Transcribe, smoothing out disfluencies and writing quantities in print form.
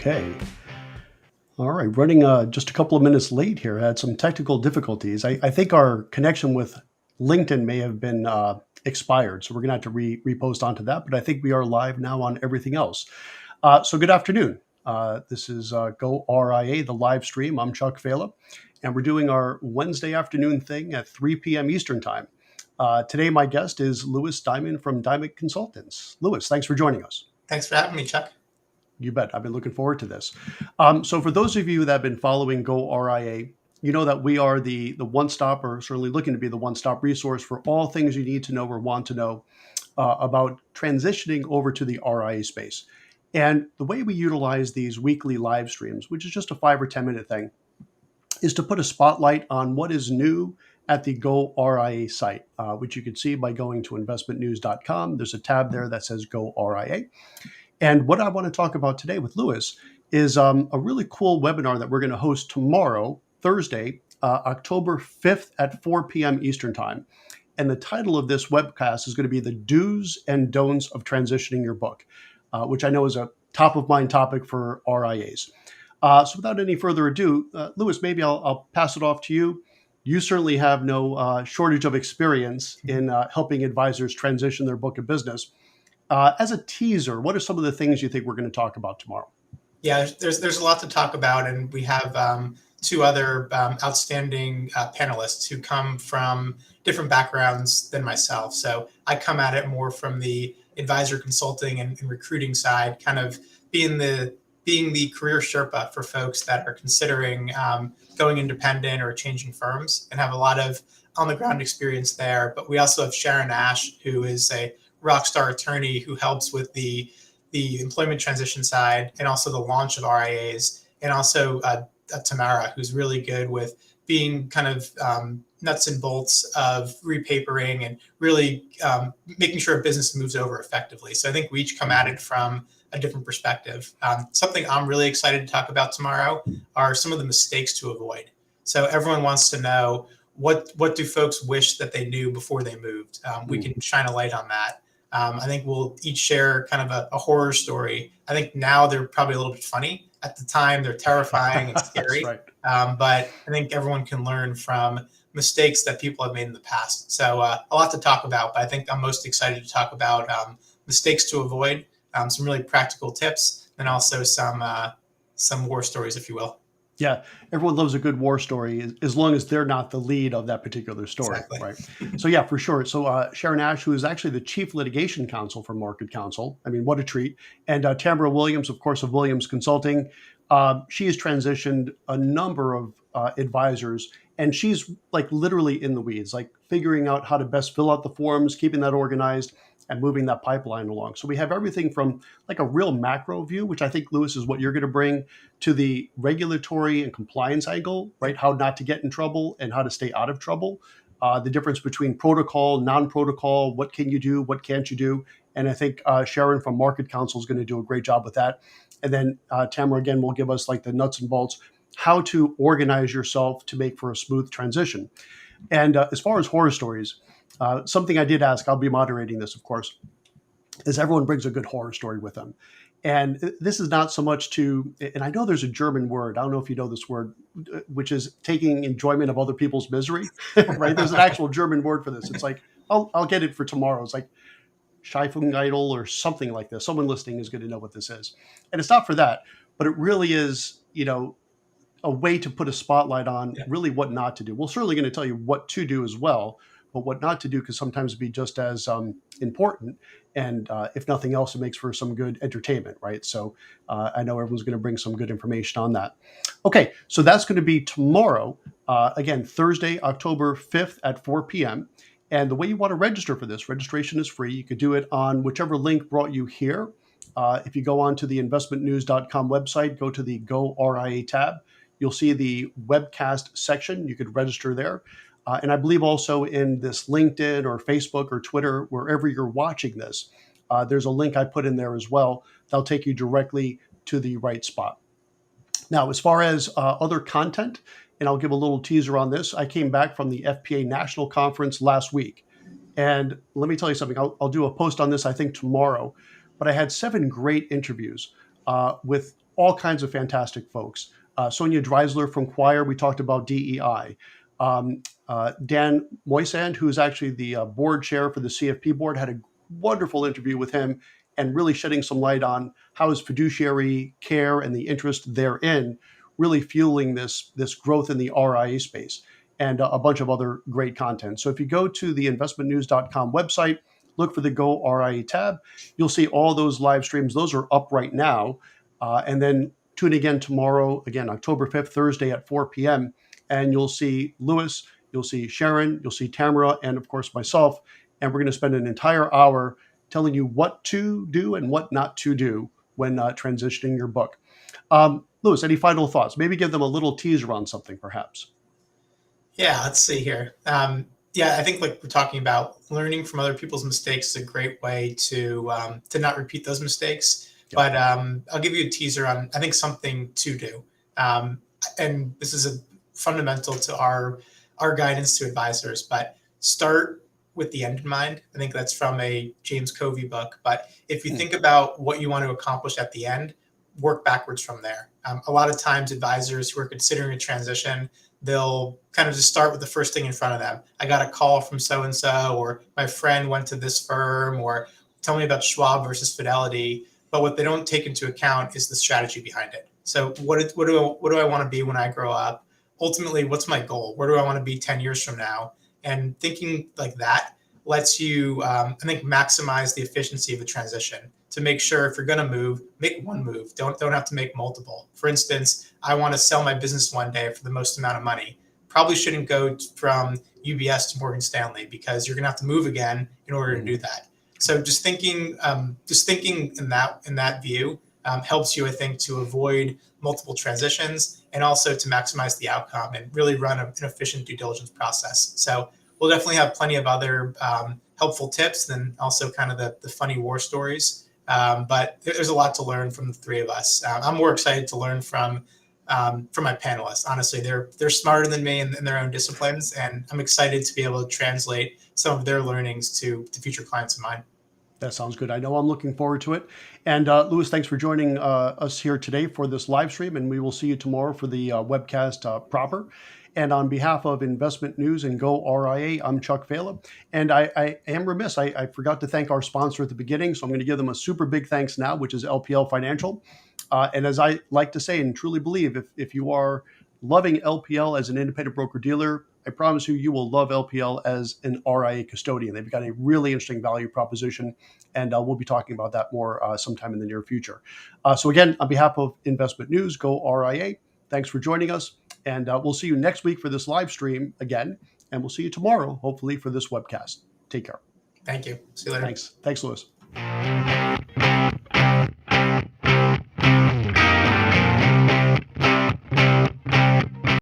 Okay. All right. Running just a couple of minutes late here. Had some technical difficulties. I think our connection with LinkedIn may have been expired. So we're going to have to repost onto that. But I think we are live now on everything else. So good afternoon. This is goRIA, the live stream. I'm Chuck Fela. And we're doing our Wednesday afternoon thing at 3 p.m. Eastern Time. Today, my guest is Louis Diamond from Diamond Consultants. Louis, thanks for joining us. Thanks for having me, Chuck. You bet. I've been looking forward to this. So for those of you that have been following goRIA, you know that we are the one-stop, or certainly looking to be the one-stop resource for all things you need to know or want to know about transitioning over to the RIA space. And the way we utilize these weekly live streams, which is just a 5 or 10 minute thing, is to put a spotlight on what is new at the goRIA site, which you can see by going to investmentnews.com. There's a tab there that says goRIA. And what I want to talk about today with Louis is a really cool webinar that we're going to host tomorrow, Thursday, October 5th at 4 p.m. Eastern Time. And the title of this webcast is going to be The Do's and Don'ts of Transitioning Your Book, which I know is a top of mind topic for RIAs. So without any further ado, Louis, maybe I'll pass it off to you. You certainly have no shortage of experience in helping advisors transition their book of business. As a teaser, what are some of the things you think we're going to talk about tomorrow? Yeah, there's a lot to talk about, and we have two other outstanding panelists who come from different backgrounds than myself. So I come at it more from the advisor consulting and recruiting side, kind of being the career Sherpa for folks that are considering going independent or changing firms, and have a lot of on the ground experience there. But we also have Sharon Ash, who is a rockstar attorney who helps with the employment transition side and also the launch of RIAs, and also Tamara, who's really good with being kind of nuts and bolts of repapering and really making sure a business moves over effectively. So I think we each come at it from a different perspective. Something I'm really excited to talk about tomorrow are some of the mistakes to avoid. So everyone wants to know, what do folks wish that they knew before they moved? We can shine a light on that. I think we'll each share kind of a horror story. I think now they're probably a little bit funny. At the time, they're terrifying and scary. That's right. But I think everyone can learn from mistakes that people have made in the past. So a lot to talk about, but I think I'm most excited to talk about mistakes to avoid, some really practical tips, and also some war stories, if you will. Yeah, everyone loves a good war story as long as they're not the lead of that particular story, Exactly. Right? So yeah, for sure. So Sharon Ash, who is actually the chief litigation counsel for Market Counsel, I mean, what a treat. And Tamara Williams, of course, of Williams Consulting. She has transitioned a number of advisors, and she's like literally in the weeds, like figuring out how to best fill out the forms, keeping that organized, and moving that pipeline along. So we have everything from like a real macro view, which I think, Louis, is what you're going to bring, to the regulatory and compliance angle, right? How not to get in trouble and how to stay out of trouble. The difference between protocol, non-protocol, what can you do, what can't you do? And I think Sharon from Market Counsel is going to do a great job with that. And then Tamara, again, will give us like the nuts and bolts, how to organize yourself to make for a smooth transition. And as far as horror stories, something I did ask, I'll be moderating this, of course, is everyone brings a good horror story with them. And this is not so much to, and I know there's a German word, I don't know if you know this word, which is taking enjoyment of other people's misery, right? There's an actual German word for this. It's like, I'll get it for tomorrow. It's like Scheifungeitel or something like this. Someone listening is going to know what this is. And it's not for that, but it really is, a way to put a spotlight on really what not to do. We're certainly going to tell you what to do as well, but what not to do can sometimes be just as important. And if nothing else, it makes for some good entertainment, right? So I know everyone's going to bring some good information on that. Okay, so that's going to be tomorrow. Again, Thursday, October 5th at 4 p.m. And the way you want to register for this, registration is free. You could do it on whichever link brought you here. If you go on to the investmentnews.com website, go to the goRIA tab. You'll see the webcast section. You could register there. And I believe also in this LinkedIn or Facebook or Twitter, wherever you're watching this, there's a link I put in there as well. That'll take you directly to the right spot. Now, as far as other content, and I'll give a little teaser on this, I came back from the FPA National Conference last week. And let me tell you something, I'll do a post on this, I think, tomorrow. But I had 7 great interviews with all kinds of fantastic folks. Sonia Dreisler from Choir, we talked about DEI. Dan Moisand, who is actually the board chair for the CFP board, had a wonderful interview with him and really shedding some light on how his fiduciary care and the interest therein really fueling this growth in the RIA space, and a bunch of other great content. So if you go to the investmentnews.com website, look for the Go RIA tab, you'll see all those live streams. Those are up right now. And then tune again tomorrow, again, October 5th, Thursday at 4 p.m. And you'll see Lewis, you'll see Sharon, you'll see Tamara, and of course myself. And we're going to spend an entire hour telling you what to do and what not to do when transitioning your book. Lewis, any final thoughts? Maybe give them a little teaser on something, perhaps. Yeah, let's see here. Yeah, I think like we're talking about, learning from other people's mistakes is a great way to not repeat those mistakes. Yeah. But I'll give you a teaser on, I think, something to do. And this is a fundamental to our guidance to advisors, but start with the end in mind. I think that's from a James Covey book. But if you think about what you want to accomplish at the end, work backwards from there. A lot of times advisors who are considering a transition, they'll kind of just start with the first thing in front of them. I got a call from so-and-so, or my friend went to this firm, or tell me about Schwab versus Fidelity. But what they don't take into account is the strategy behind it. So what do I want to be when I grow up? Ultimately, what's my goal? Where do I want to be 10 years from now? And thinking like that lets you, I think, maximize the efficiency of the transition, to make sure if you're going to move, make one move. Don't have to make multiple. For instance, I want to sell my business one day for the most amount of money. Probably shouldn't go from UBS to Morgan Stanley, because you're going to have to move again in order to do that. So just thinking in that view helps you, I think, to avoid multiple transitions, and also to maximize the outcome and really run an efficient due diligence process. So we'll definitely have plenty of other helpful tips, and also kind of the funny war stories. But there's a lot to learn from the three of us. I'm more excited to learn from my panelists. Honestly, they're smarter than me in their own disciplines, and I'm excited to be able to translate some of their learnings to future clients of mine. That sounds good. I know I'm looking forward to it. And Lewis, thanks for joining us here today for this live stream, and we will see you tomorrow for the webcast proper. And on behalf of Investment News and Go RIA, I'm Chuck Vela. And I am remiss, I forgot to thank our sponsor at the beginning, so I'm going to give them a super big thanks now, which is LPL Financial. And as I like to say and truly believe, if you are loving LPL as an independent broker-dealer, I promise you will love LPL as an RIA custodian. They've got a really interesting value proposition, and we'll be talking about that more sometime in the near future. So again, on behalf of Investment News, Go RIA, thanks for joining us, and we'll see you next week for this live stream again, and we'll see you tomorrow, hopefully, for this webcast. Take care. Thank you. See you later. Thanks, Lewis.